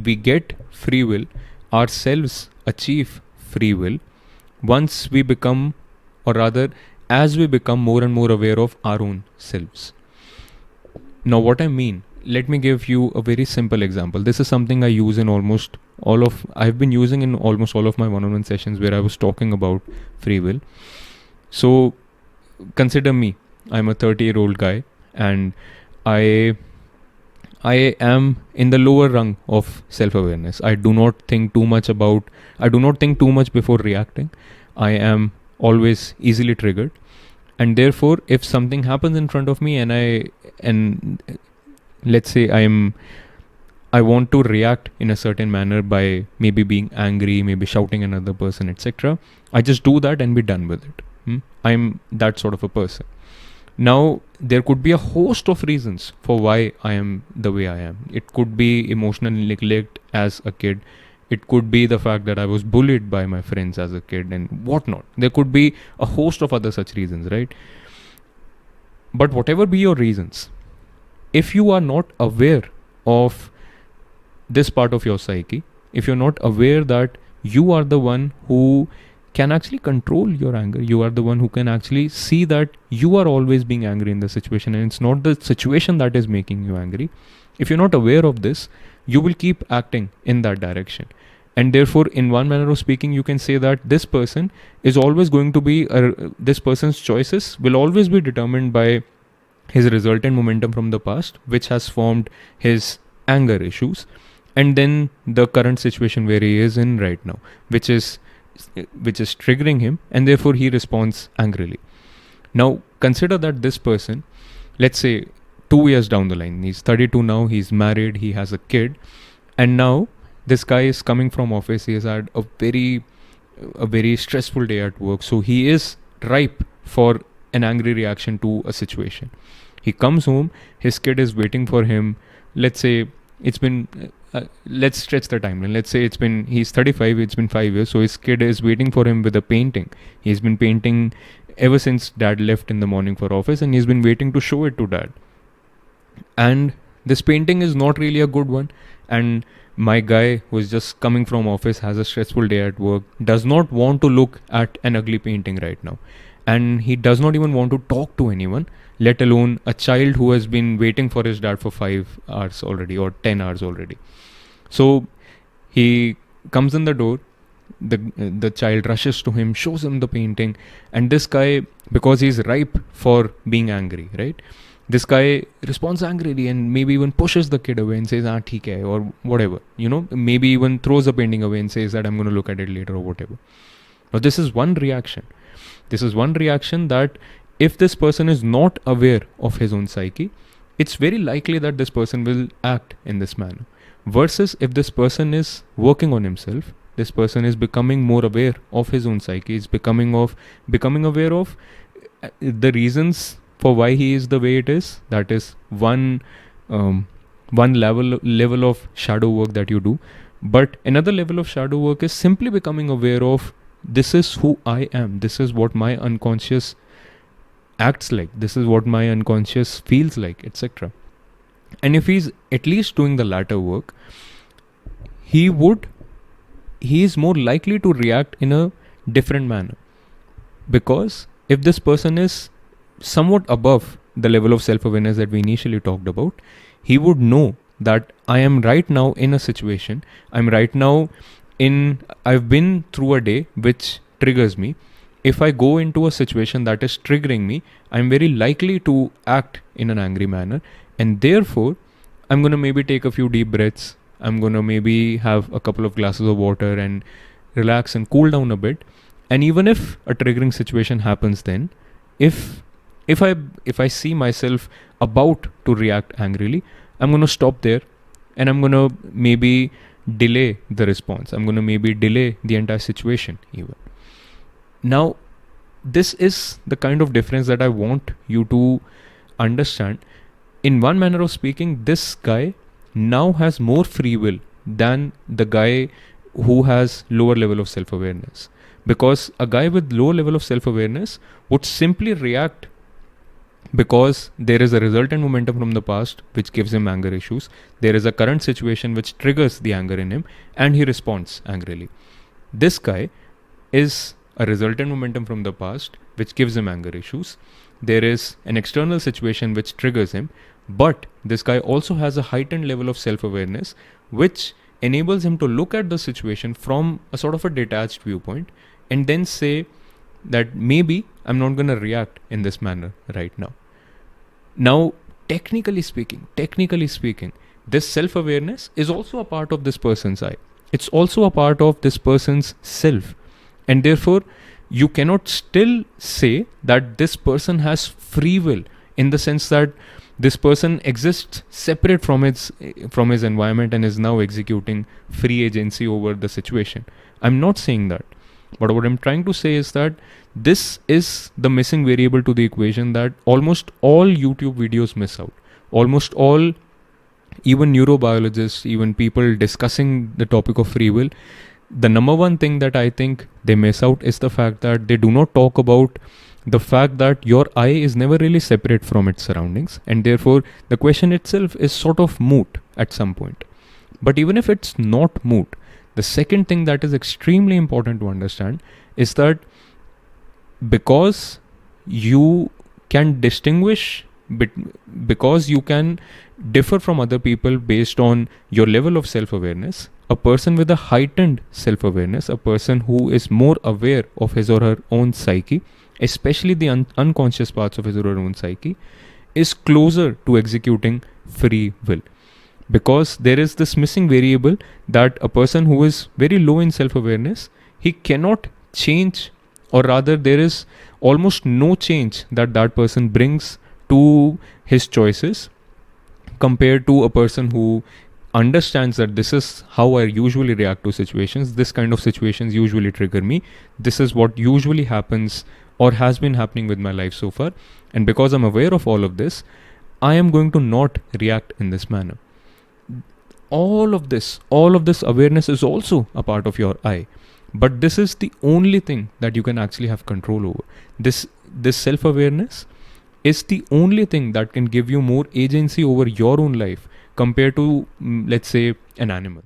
we get free will, ourselves achieve free will once we become, or rather, as we become more and more aware of our own selves. Now, what I mean, let me give you a very simple example. This is something I use in I've been using in almost all of my one-on-one sessions where I was talking about free will. So, consider me. I'm a 30-year-old guy, and I am in the lower rung of self-awareness. I do not think too much before reacting. I am always easily triggered. And therefore, if something happens in front of me and let's say I want to react in a certain manner by maybe being angry, maybe shouting at another person, etc., I just do that and be done with it. I'm that sort of a person. Now, there could be a host of reasons for why I am the way I am. It could be emotional neglect as a kid. It could be the fact that I was bullied by my friends as a kid and whatnot. There could be a host of other such reasons, right? But whatever be your reasons, if you are not aware of this part of your psyche, if you're not aware that you are the one who can actually control your anger, you are the one who can actually see that you are always being angry in the situation and it's not the situation that is making you angry. If you're not aware of this, you will keep acting in that direction. And therefore, in one manner of speaking, you can say that this person is always going to be, this person's choices will always be determined by his resultant momentum from the past, which has formed his anger issues, and then the current situation where he is in right now, which is triggering him, and therefore he responds angrily. Now, consider that this person, let's say 2 years down the line, he's 32 now, he's married, he has a kid, and now this guy is coming from office, he has had a very stressful day at work, so he is ripe for an angry reaction to a situation. He comes home, his kid is waiting for him. Let's say it's been, let's stretch the timeline. Let's say he's 35, it's been 5 years, so his kid is waiting for him with a painting. He's been painting ever since dad left in the morning for office, and he's been waiting to show it to dad. And this painting is not really a good one, and my guy who is just coming from office, has a stressful day at work, does not want to look at an ugly painting right now, and he does not even want to talk to anyone, let alone a child who has been waiting for his dad for 5 hours already or 10 hours already. So he comes in the door, the child rushes to him, shows him the painting, and this guy, because he's ripe for being angry, right, this guy responds angrily and maybe even pushes the kid away and says, theek hai, or whatever, maybe even throws the painting away and says that I'm going to look at it later or whatever. Now, this is one reaction. That if this person is not aware of his own psyche, it's very likely that this person will act in this manner. Versus if this person is working on himself, this person is becoming more aware of his own psyche, is becoming aware of the reasons for why he is the way it is. That is one level of shadow work that you do. But another level of shadow work is simply becoming aware of, this is who I am, this is what my unconscious acts like, this is what my unconscious feels like, etc. And if he's at least doing the latter work, he is more likely to react in a different manner. Because if this person is somewhat above the level of self-awareness that we initially talked about, he would know that I am right now in a situation, I've been through a day which triggers me. If I go into a situation that is triggering me, I'm very likely to act in an angry manner, and therefore I'm going to maybe take a few deep breaths, I'm going to maybe have a couple of glasses of water and relax and cool down a bit. And even if a triggering situation happens, then if I see myself about to react angrily, I'm going to stop there and I'm going to maybe delay the response. I'm going to maybe delay the entire situation even. Now, this is the kind of difference that I want you to understand. In one manner of speaking, this guy now has more free will than the guy who has lower level of self-awareness. Because a guy with low level of self-awareness would simply react because there is a resultant momentum from the past which gives him anger issues. There is a current situation which triggers the anger in him, and he responds angrily. This guy is a resultant momentum from the past which gives him anger issues. There is an external situation which triggers him, but this guy also has a heightened level of self-awareness which enables him to look at the situation from a sort of a detached viewpoint and then say that maybe I'm not going to react in this manner right now. Now, technically speaking, this self-awareness is also a part of this person's I. It's also a part of this person's self. And therefore, you cannot still say that this person has free will, in the sense that this person exists separate from his environment and is now executing free agency over the situation. I'm not saying that. But what I'm trying to say is that this is the missing variable to the equation that almost all YouTube videos miss out. Almost all, even neurobiologists, even people discussing the topic of free will, the number one thing that I think they miss out is the fact that they do not talk about the fact that your I is never really separate from its surroundings, and therefore the question itself is sort of moot at some point. But even if it's not moot, the second thing that is extremely important to understand is that because you can distinguish, because you can differ from other people based on your level of self-awareness, a person with a heightened self-awareness, a person who is more aware of his or her own psyche, especially the unconscious parts of his or her own psyche, is closer to executing free will. Because there is this missing variable that a person who is very low in self-awareness, he cannot change, or rather there is almost no change that person brings to his choices compared to a person who understands that this is how I usually react to situations, this kind of situations usually trigger me, this is what usually happens or has been happening with my life so far, and because I'm aware of all of this, I am going to not react in this manner. All of this awareness is also a part of your I, but this is the only thing that you can actually have control over. This self-awareness is the only thing that can give you more agency over your own life compared to, let's say, an animal.